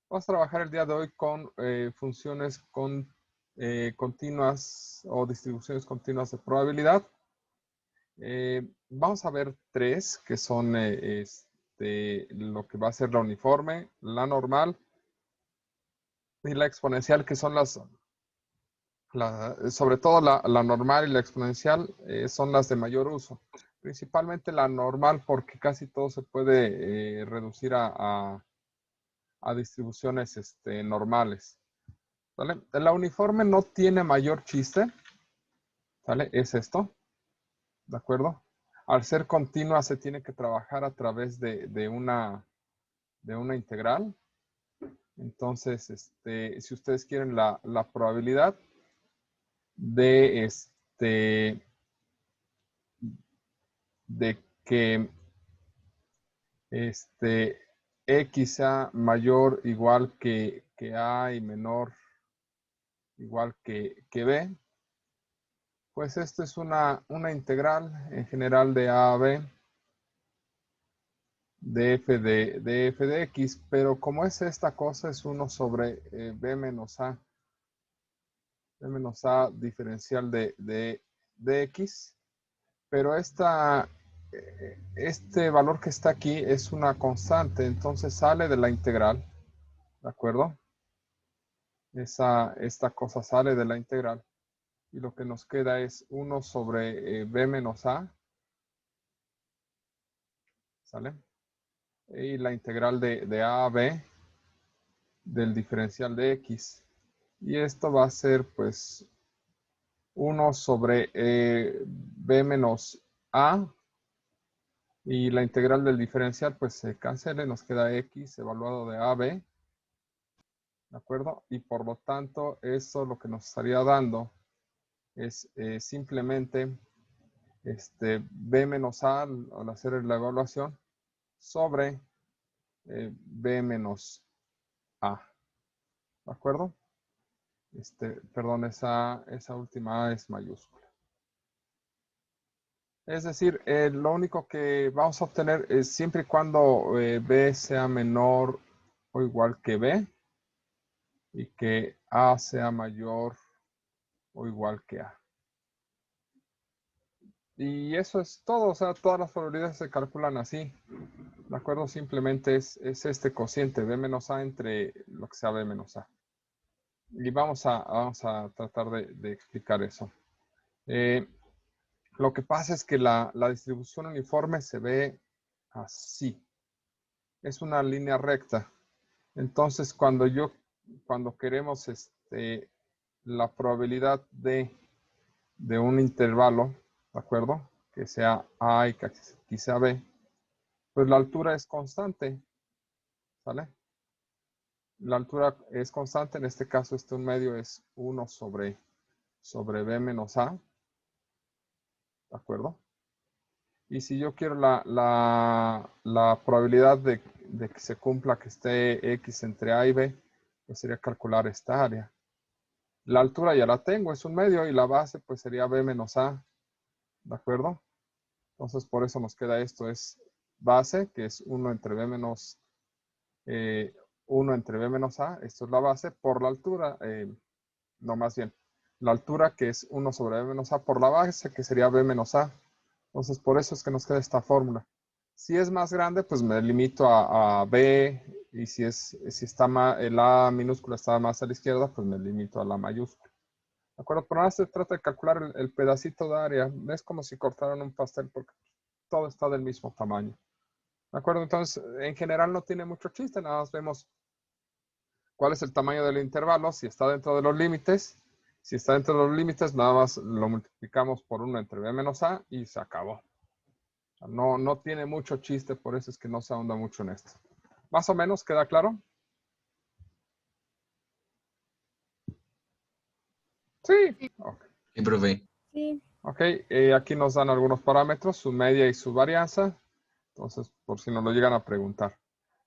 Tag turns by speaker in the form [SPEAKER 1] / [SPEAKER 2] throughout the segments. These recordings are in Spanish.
[SPEAKER 1] Vamos a trabajar el día de hoy con funciones continuas o distribuciones continuas de probabilidad. Vamos a ver tres que son lo que va a ser la uniforme, la normal y la exponencial, que son sobre todo la normal y la exponencial son las de mayor uso. Principalmente la normal porque casi todo se puede reducir a distribuciones normales. ¿Vale? La uniforme no tiene mayor chiste, ¿vale? Es esto, ¿de acuerdo? Al ser continua se tiene que trabajar a través de una integral. Entonces, si ustedes quieren la probabilidad de, de que X sea mayor igual que A y menor igual que B, pues esto es una integral en general de A a B de f de x, pero como es esta cosa, es 1 sobre b menos a diferencial de x, pero este valor que está aquí es una constante, entonces sale de la integral, ¿de acuerdo? Esta cosa sale de la integral y lo que nos queda es 1 sobre b menos a, ¿sale? Y la integral de a a b del diferencial de x. Y esto va a ser pues 1 sobre b menos a, y la integral del diferencial pues se cancela y nos queda x evaluado de ab, ¿de acuerdo? Y por lo tanto eso lo que nos estaría dando es simplemente b menos a al hacer la evaluación sobre b menos a, ¿de acuerdo? Perdón, esa última A es mayúscula. Es decir, lo único que vamos a obtener es siempre y cuando B sea menor o igual que B y que A sea mayor o igual que A. Y eso es todo, o sea, todas las probabilidades se calculan así. ¿De acuerdo? Simplemente es este cociente B menos A entre lo que sea B menos A. Y vamos a tratar de explicar eso. Lo que pasa es que la distribución uniforme se ve así. Es una línea recta. Entonces, cuando queremos la probabilidad de un intervalo, ¿de acuerdo? Que sea A y que aquí sea B, pues la altura es constante, ¿vale? La altura es constante, en este caso un medio es 1 sobre B menos A, ¿de acuerdo? Y si yo quiero la probabilidad de que se cumpla que esté X entre A y B, pues sería calcular esta área. La altura ya la tengo, es un medio, y la base pues sería B menos A, ¿de acuerdo? Entonces por eso nos queda esto, es base, que es 1 entre B menos 1 entre B menos A, esto es la base, por la altura, no, más bien, la altura que es 1 sobre B menos A por la base, que sería B menos A. Entonces por eso es que nos queda esta fórmula. Si es más grande, pues me limito a B, y si está el A minúscula está más a la izquierda, pues me limito a la mayúscula. ¿De acuerdo? Pero ahora se trata de calcular el pedacito de área. Es como si cortaran un pastel porque todo está del mismo tamaño. ¿De acuerdo? Entonces, en general no tiene mucho chiste. Nada más vemos cuál es el tamaño del intervalo, si está dentro de los límites. Si está dentro de los límites, nada más lo multiplicamos por 1 entre B menos A y se acabó. No tiene mucho chiste, por eso es que no se ahonda mucho en esto. ¿Más o menos queda claro? Sí. Okay.
[SPEAKER 2] Sí, profe.
[SPEAKER 3] Sí.
[SPEAKER 1] Ok, aquí nos dan algunos parámetros, su media y su varianza. Entonces, por si nos lo llegan a preguntar.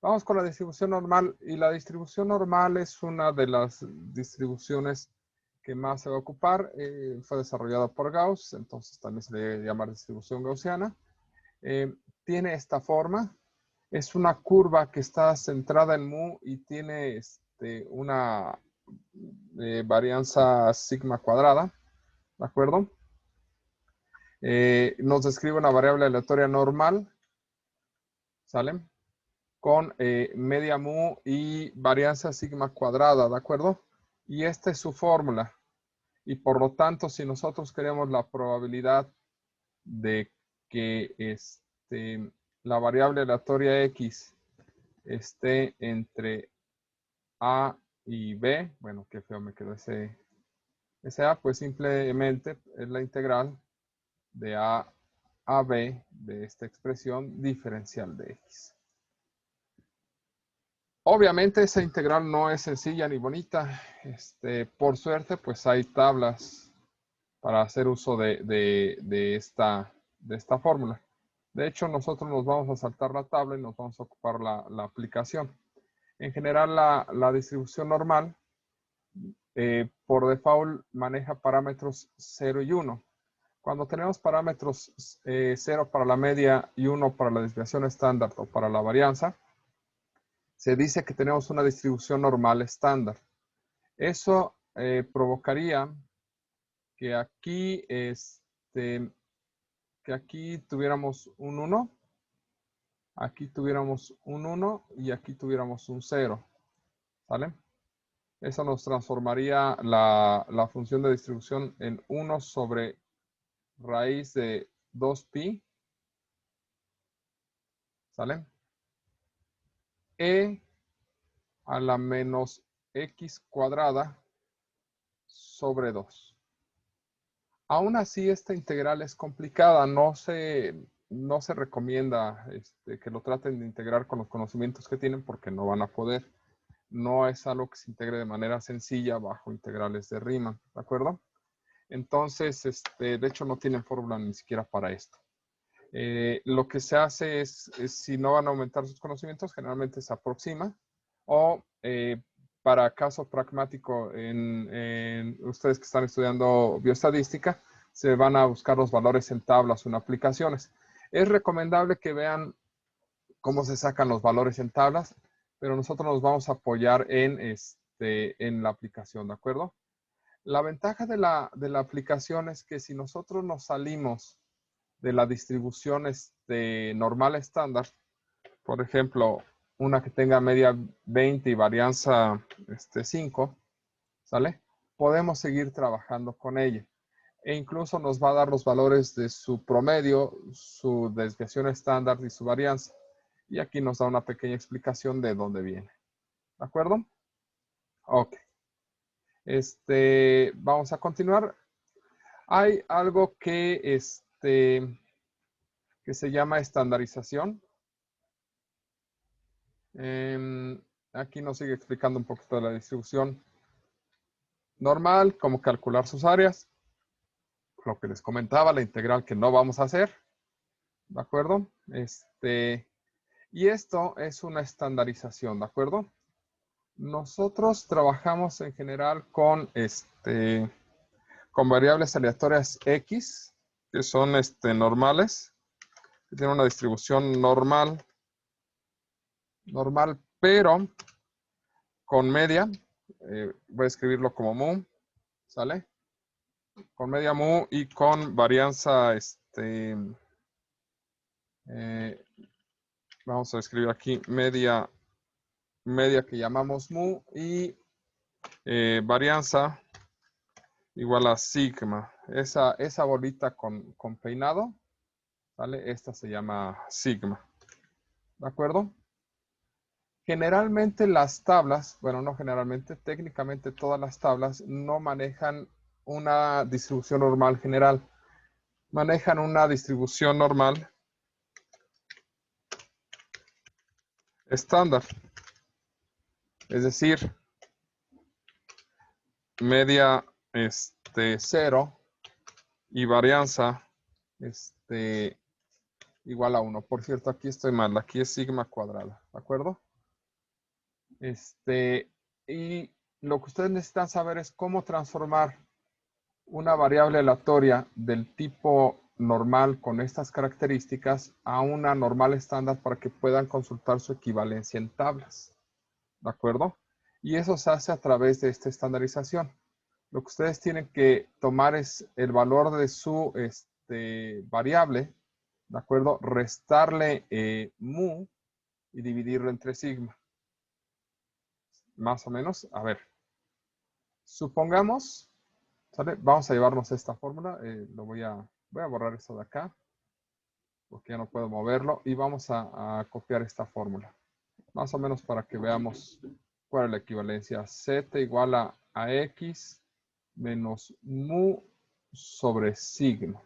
[SPEAKER 1] Vamos con la distribución normal. Y la distribución normal es una de las distribuciones que más se va a ocupar. Fue desarrollada por Gauss, entonces también se le llama distribución gaussiana. Tiene esta forma. Es una curva que está centrada en mu y tiene una varianza sigma cuadrada, ¿de acuerdo? Nos describe una variable aleatoria normal, ¿sale? Con media mu y varianza sigma cuadrada, ¿de acuerdo? Y esta es su fórmula. Y por lo tanto, si nosotros queremos la probabilidad de que la variable aleatoria x esté entre A y B, bueno, qué feo me quedó ese A, pues simplemente es la integral de A a B de esta expresión diferencial de x. Obviamente esa integral no es sencilla ni bonita. Por suerte, pues hay tablas para hacer uso de esta fórmula. De hecho, nosotros nos vamos a saltar la tabla y nos vamos a ocupar la aplicación. En general, la distribución normal, por default, maneja parámetros 0 y 1. Cuando tenemos parámetros 0 para la media y 1 para la desviación estándar o para la varianza, se dice que tenemos una distribución normal estándar. Eso provocaría que aquí, tuviéramos un 1, aquí tuviéramos un 1 y aquí tuviéramos un 0. ¿Sale? Eso nos transformaría la función de distribución en 1 sobre raíz de 2pi. ¿Sale? E a la menos x cuadrada sobre 2. Aún así, esta integral es complicada. No se recomienda que lo traten de integrar con los conocimientos que tienen porque no van a poder. No es algo que se integre de manera sencilla bajo integrales de Riemann, ¿de acuerdo? Entonces, de hecho, no tienen fórmula ni siquiera para esto. Lo que se hace es, si no van a aumentar sus conocimientos, generalmente se aproxima o para caso pragmático en ustedes que están estudiando bioestadística, se van a buscar los valores en tablas o en aplicaciones. Es recomendable que vean cómo se sacan los valores en tablas, pero nosotros nos vamos a apoyar en la aplicación, ¿de acuerdo? La ventaja de la aplicación es que si nosotros nos salimos de la distribución normal estándar, por ejemplo, una que tenga media 20 y varianza 5, ¿sale? Podemos seguir trabajando con ella. E incluso nos va a dar los valores de su promedio, su desviación estándar y su varianza. Y aquí nos da una pequeña explicación de dónde viene. ¿De acuerdo? Ok. Vamos a continuar. Hay algo que se llama estandarización. Aquí nos sigue explicando un poquito de la distribución normal, cómo calcular sus áreas, lo que les comentaba, la integral que no vamos a hacer, ¿de acuerdo? Y esto es una estandarización, ¿de acuerdo? Nosotros trabajamos en general con variables aleatorias X, que son normales, que tienen una distribución normal, pero con media. Voy a escribirlo como mu, ¿sale? Con media mu y con varianza, vamos a escribir aquí media que llamamos mu y varianza igual a sigma. Esa bolita con peinado, ¿vale? Esta se llama sigma. ¿De acuerdo? Generalmente las tablas, bueno, no generalmente, técnicamente todas las tablas no manejan una distribución normal general. Manejan una distribución normal estándar. Es decir, media 0 y varianza igual a 1. Por cierto, aquí estoy mal. Aquí es sigma cuadrada. ¿De acuerdo? Y lo que ustedes necesitan saber es cómo transformar una variable aleatoria del tipo normal con estas características a una normal estándar para que puedan consultar su equivalencia en tablas. ¿De acuerdo? Y eso se hace a través de esta estandarización. Lo que ustedes tienen que tomar es el valor de su variable, ¿de acuerdo? Restarle mu y dividirlo entre sigma. Más o menos, a ver. Supongamos, ¿sale? Vamos a llevarnos esta fórmula. Voy a borrar esto de acá, porque ya no puedo moverlo. Y vamos a copiar esta fórmula. Más o menos para que veamos cuál es la equivalencia. Z igual a X menos mu sobre sigma.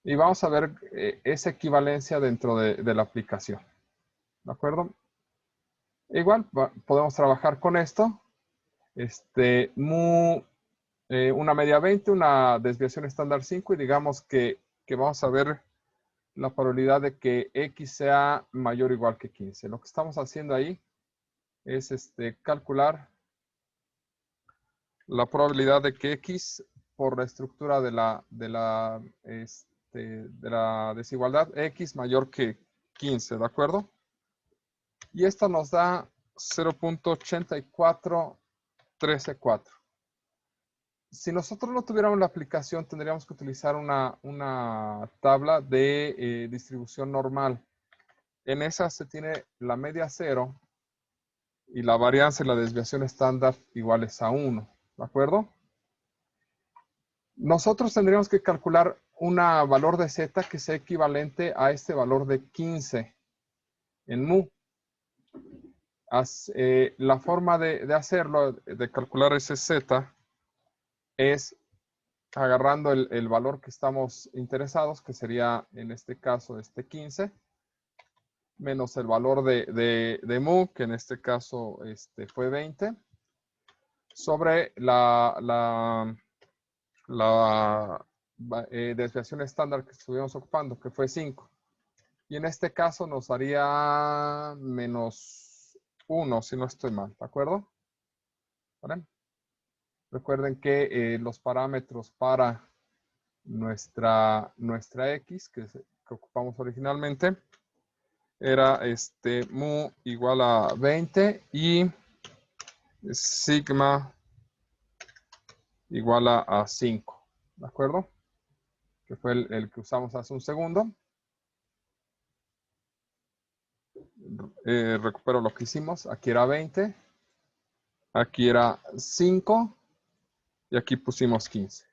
[SPEAKER 1] Y vamos a ver esa equivalencia dentro de la aplicación. ¿De acuerdo? Igual podemos trabajar con esto. Mu, una media 20, una desviación estándar 5 y digamos que vamos a ver la probabilidad de que X sea mayor o igual que 15. Lo que estamos haciendo ahí es calcular la probabilidad de que X por la estructura de la desigualdad X mayor que 15, ¿de acuerdo? Y esto nos da 0.84134. Si nosotros no tuviéramos la aplicación, tendríamos que utilizar una tabla de distribución normal. En esa se tiene la media 0 y la varianza y la desviación estándar iguales a 1, ¿de acuerdo? Nosotros tendríamos que calcular un valor de z que sea equivalente a este valor de 15 en mu. La forma de hacerlo, de calcular ese z, es agarrando el valor que estamos interesados, que sería en este caso 15, menos el valor de mu, que en este caso fue 20, sobre la desviación estándar que estuvimos ocupando, que fue 5. Y en este caso nos daría menos 1, si no estoy mal, ¿de acuerdo? ¿Vale? Recuerden que los parámetros para nuestra X, que ocupamos originalmente, era mu igual a 20 y sigma igual a 5, ¿de acuerdo? Que fue el que usamos hace un segundo. Recupero lo que hicimos. Aquí era 20, aquí era 5 y aquí pusimos 15.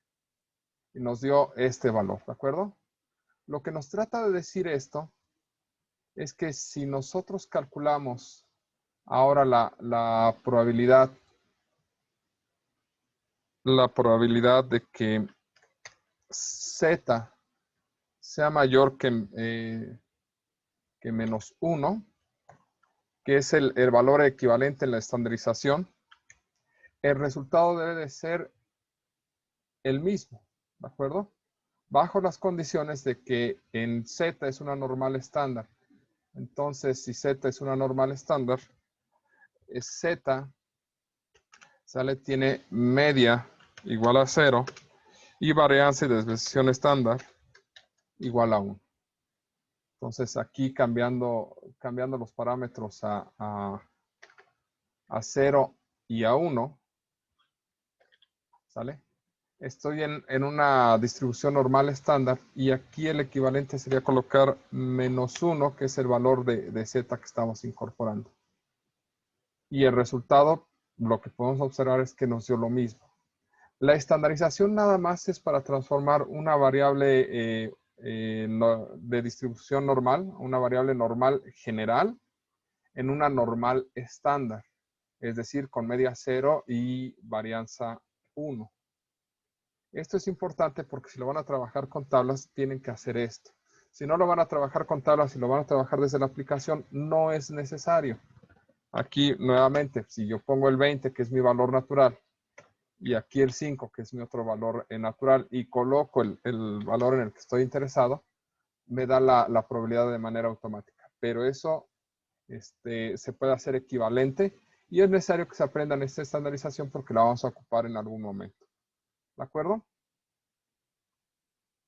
[SPEAKER 1] Y nos dio este valor, ¿de acuerdo? Lo que nos trata de decir esto es que si nosotros calculamos ahora la probabilidad de que z sea mayor que menos 1, que es el valor equivalente en la estandarización, el resultado debe de ser el mismo, ¿de acuerdo? Bajo las condiciones de que en z es una normal estándar. Entonces, si z es una normal estándar, z tiene media igual a 0 y varianza y desviación estándar igual a 1. Entonces, aquí cambiando los parámetros a 0 y a 1, ¿sale? Estoy en una distribución normal estándar y aquí el equivalente sería colocar menos 1, que es el valor de z que estamos incorporando. Y el resultado, lo que podemos observar es que nos dio lo mismo. La estandarización nada más es para transformar una variable de distribución normal, una variable normal general, en una normal estándar, es decir, con media 0 y varianza 1. Esto es importante porque si lo van a trabajar con tablas, tienen que hacer esto. Si no lo van a trabajar con tablas y lo van a trabajar desde la aplicación, no es necesario. Aquí, nuevamente, si yo pongo el 20, que es mi valor natural, y aquí el 5, que es mi otro valor natural, y coloco el valor en el que estoy interesado, me da la probabilidad de manera automática. Pero eso se puede hacer equivalente y es necesario que se aprendan esta estandarización porque la vamos a ocupar en algún momento. ¿De acuerdo?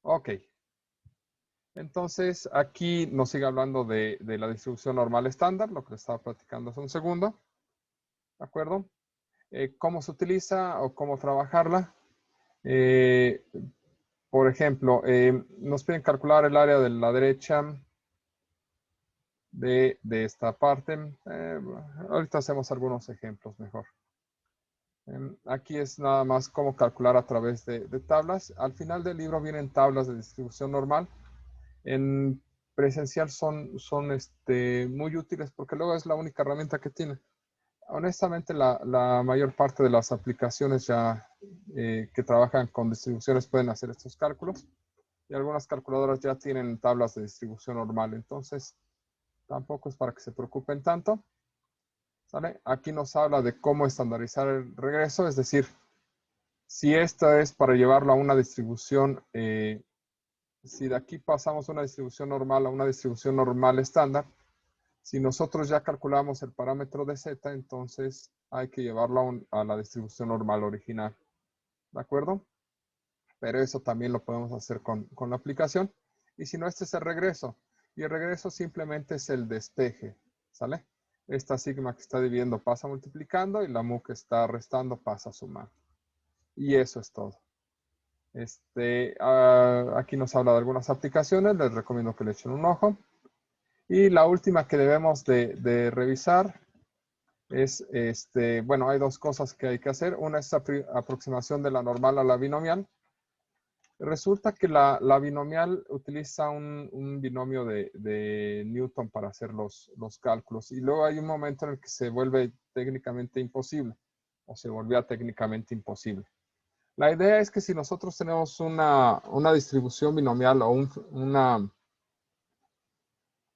[SPEAKER 1] Ok. Entonces, aquí nos sigue hablando de la distribución normal estándar, lo que les estaba platicando hace un segundo. ¿De acuerdo? ¿Cómo se utiliza o cómo trabajarla? Por ejemplo, nos piden calcular el área de la derecha de esta parte. Ahorita hacemos algunos ejemplos mejor. Aquí es nada más cómo calcular a través de tablas. Al final del libro vienen tablas de distribución normal. En presencial son muy útiles porque luego es la única herramienta que tiene. Honestamente, la mayor parte de las aplicaciones ya que trabajan con distribuciones pueden hacer estos cálculos y algunas calculadoras ya tienen tablas de distribución normal. Entonces, tampoco es para que se preocupen tanto. ¿Sale? Aquí nos habla de cómo estandarizar el regreso, es decir, si esta es para llevarlo a una distribución, si de aquí pasamos una distribución normal a una distribución normal estándar, si nosotros ya calculamos el parámetro de z, entonces hay que llevarlo a la distribución normal original. ¿De acuerdo? Pero eso también lo podemos hacer con la aplicación. Y si no, este es el regreso. Y el regreso simplemente es el despeje. ¿Sale? Esta sigma que está dividiendo pasa multiplicando y la mu que está restando pasa sumando. Y eso es todo. Aquí nos habla de algunas aplicaciones. Les recomiendo que le echen un ojo. Y la última que debemos de revisar es, bueno, hay dos cosas que hay que hacer. Una es aproximación de la normal a la binomial. Resulta que la binomial utiliza un binomio de Newton para hacer los cálculos. Y luego hay un momento en el que se vuelve técnicamente imposible. O se volvía técnicamente imposible. La idea es que si nosotros tenemos una distribución binomial o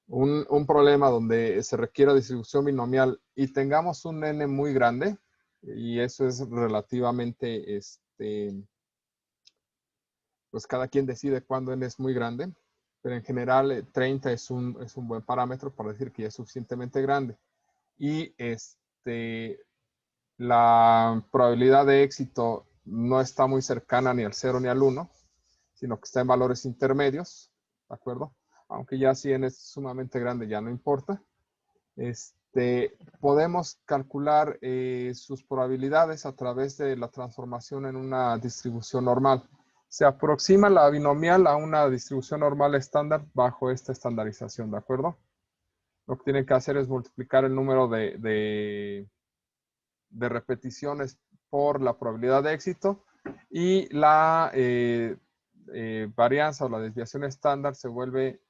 [SPEAKER 1] un problema donde se requiera distribución binomial y tengamos un n muy grande, y eso es relativamente, pues cada quien decide cuándo n es muy grande, pero en general 30 es un buen parámetro para decir que ya es suficientemente grande. Y la probabilidad de éxito no está muy cercana ni al 0 ni al 1, sino que está en valores intermedios, ¿de acuerdo? Aunque ya si n es sumamente grande ya no importa. Podemos calcular sus probabilidades a través de la transformación en una distribución normal. Se aproxima la binomial a una distribución normal estándar bajo esta estandarización, ¿de acuerdo? Lo que tienen que hacer es multiplicar el número de repeticiones por la probabilidad de éxito y la varianza o la desviación estándar se vuelve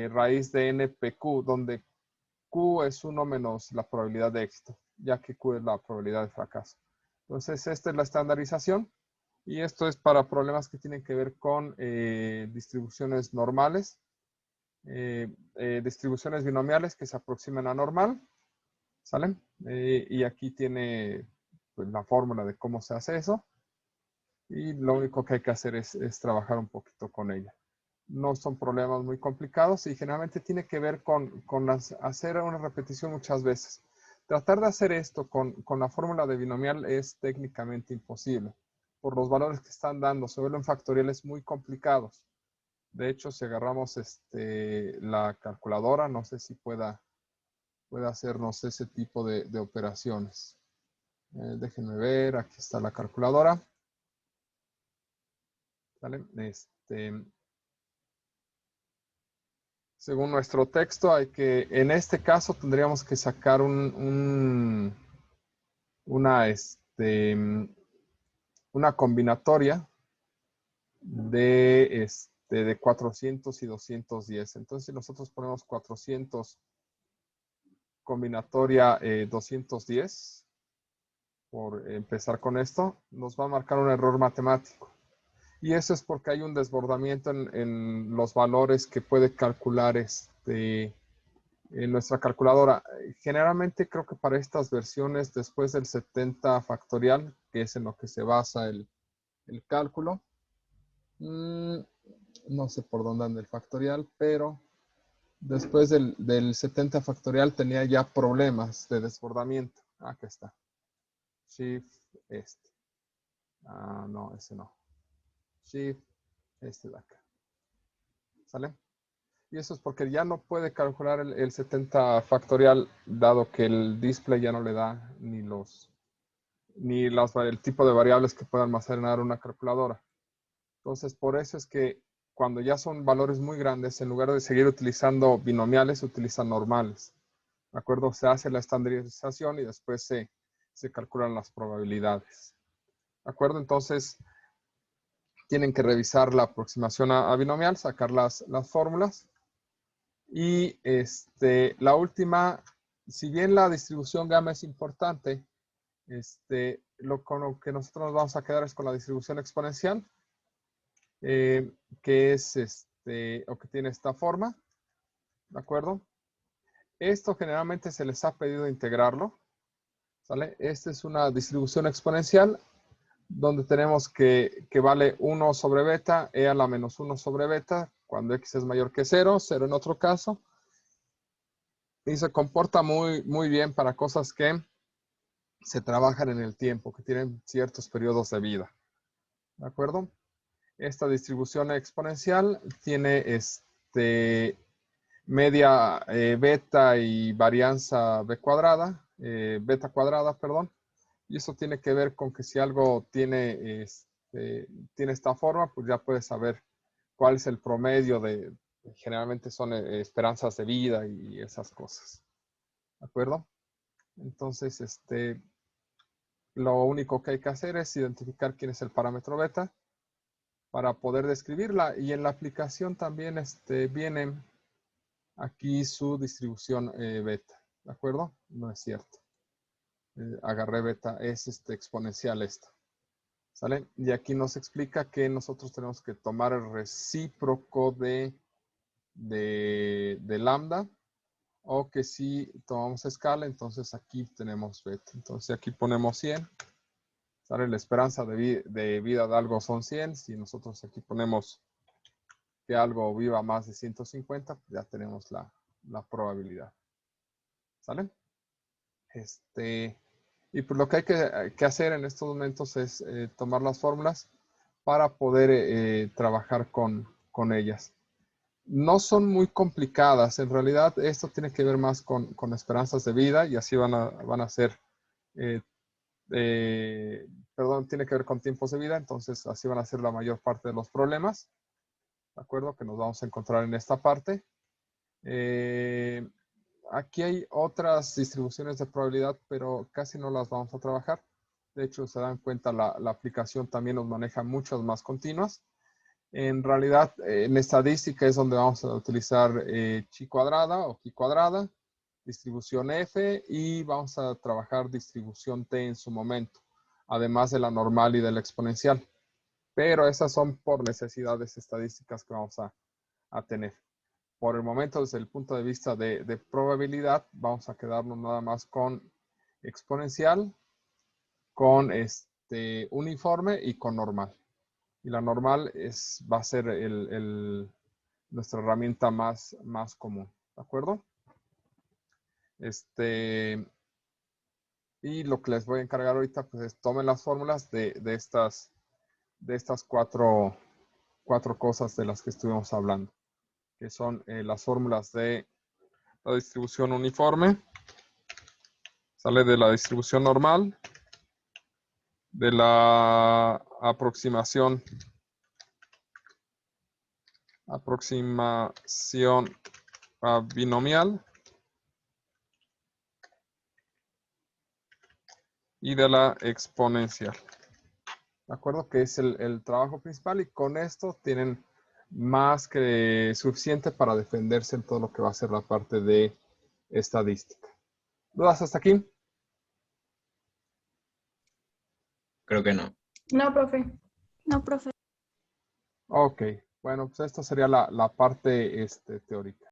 [SPEAKER 1] raíz de NPQ, donde Q es 1 menos la probabilidad de éxito, ya que Q es la probabilidad de fracaso. Entonces, esta es la estandarización y esto es para problemas que tienen que ver con distribuciones normales, distribuciones binomiales que se aproximan a normal, ¿sale? Y aquí tiene pues, la fórmula de cómo se hace eso y lo único que hay que hacer es trabajar un poquito con ella. No son problemas muy complicados y generalmente tiene que ver con hacer una repetición muchas veces. Tratar de hacer esto con la fórmula de binomial es técnicamente imposible. Por los valores que están dando, se vuelven factoriales muy complicados. De hecho, si agarramos la calculadora, no sé si pueda hacernos ese tipo de operaciones. Déjenme ver, aquí está la calculadora. ¿Vale? Según nuestro texto, en este caso tendríamos que sacar una combinatoria de 400 y 210. Entonces, si nosotros ponemos 400 combinatoria 210, por empezar con esto, nos va a marcar un error matemático. Y eso es porque hay un desbordamiento en los valores que puede calcular en nuestra calculadora. Generalmente creo que para estas versiones, después del 70 factorial, que es en lo que se basa el cálculo, no sé por dónde anda el factorial, pero después del 70 factorial tenía ya problemas de desbordamiento. Aquí está. Shift, no, ese no. Shift, Este de acá. ¿Sale? Y eso es porque ya no puede calcular el 70 factorial, dado que el display ya no le da el tipo de variables que pueda almacenar una calculadora. Entonces, por eso es que cuando ya son valores muy grandes, en lugar de seguir utilizando binomiales, se utilizan normales. ¿De acuerdo? Se hace la estandarización y después se calculan las probabilidades. ¿De acuerdo? Entonces, tienen que revisar la aproximación a binomial, sacar las fórmulas. Y la última, si bien la distribución gamma es importante, con lo que nosotros nos vamos a quedar es con la distribución exponencial, que es o que tiene esta forma, ¿de acuerdo? Esto generalmente se les ha pedido integrarlo, ¿sale? Esta es una distribución exponencial donde tenemos que vale 1 sobre beta, e a la menos 1 sobre beta, cuando x es mayor que 0, 0 en otro caso. Y se comporta muy, muy bien para cosas que se trabajan en el tiempo, que tienen ciertos periodos de vida. ¿De acuerdo? Esta distribución exponencial tiene media beta y varianza b cuadrada, beta cuadrada, perdón. Y eso tiene que ver con que si algo tiene esta forma, pues ya puedes saber cuál es el promedio generalmente son esperanzas de vida y esas cosas. ¿De acuerdo? Entonces, lo único que hay que hacer es identificar quién es el parámetro beta para poder describirla. Y en la aplicación también viene aquí su distribución beta. ¿De acuerdo? No es cierto. Agarré beta, es exponencial esto. ¿Sale? Y aquí nos explica que nosotros tenemos que tomar el recíproco de lambda, o que si tomamos escala, entonces aquí tenemos beta. Entonces aquí ponemos 100. ¿Sale? La esperanza de vida de algo son 100. Si nosotros aquí ponemos que algo viva más de 150, pues ya tenemos la probabilidad. ¿Sale? Y pues lo que hay que hacer en estos momentos es tomar las fórmulas para poder trabajar con ellas. No son muy complicadas. En realidad, esto tiene que ver más con esperanzas de vida, y así van a ser, perdón, tiene que ver con tiempos de vida, entonces así van a ser la mayor parte de los problemas, ¿de acuerdo? Que nos vamos a encontrar en esta parte. Aquí hay otras distribuciones de probabilidad, pero casi no las vamos a trabajar. De hecho, se dan cuenta, la aplicación también nos maneja muchas más continuas. En realidad, en estadística es donde vamos a utilizar chi cuadrada o qui cuadrada, distribución F, y vamos a trabajar distribución T en su momento, además de la normal y de la exponencial. Pero esas son por necesidades estadísticas que vamos a tener. Por el momento, desde el punto de vista de probabilidad, vamos a quedarnos nada más con exponencial, con uniforme y con normal. Y la normal va a ser nuestra herramienta más común. ¿De acuerdo? Y lo que les voy a encargar ahorita, pues es tomen las fórmulas de estas cuatro cosas de las que estuvimos hablando, que son las fórmulas de la distribución uniforme, sale de la distribución normal, de la aproximación binomial, y de la exponencial. ¿De acuerdo? Que es el trabajo principal, y con esto tienen más que suficiente para defenderse en todo lo que va a ser la parte de estadística. ¿Dudas hasta aquí?
[SPEAKER 2] Creo que no.
[SPEAKER 3] No, profe.
[SPEAKER 4] No, profe.
[SPEAKER 1] Ok. Bueno, pues esta sería la parte teórica.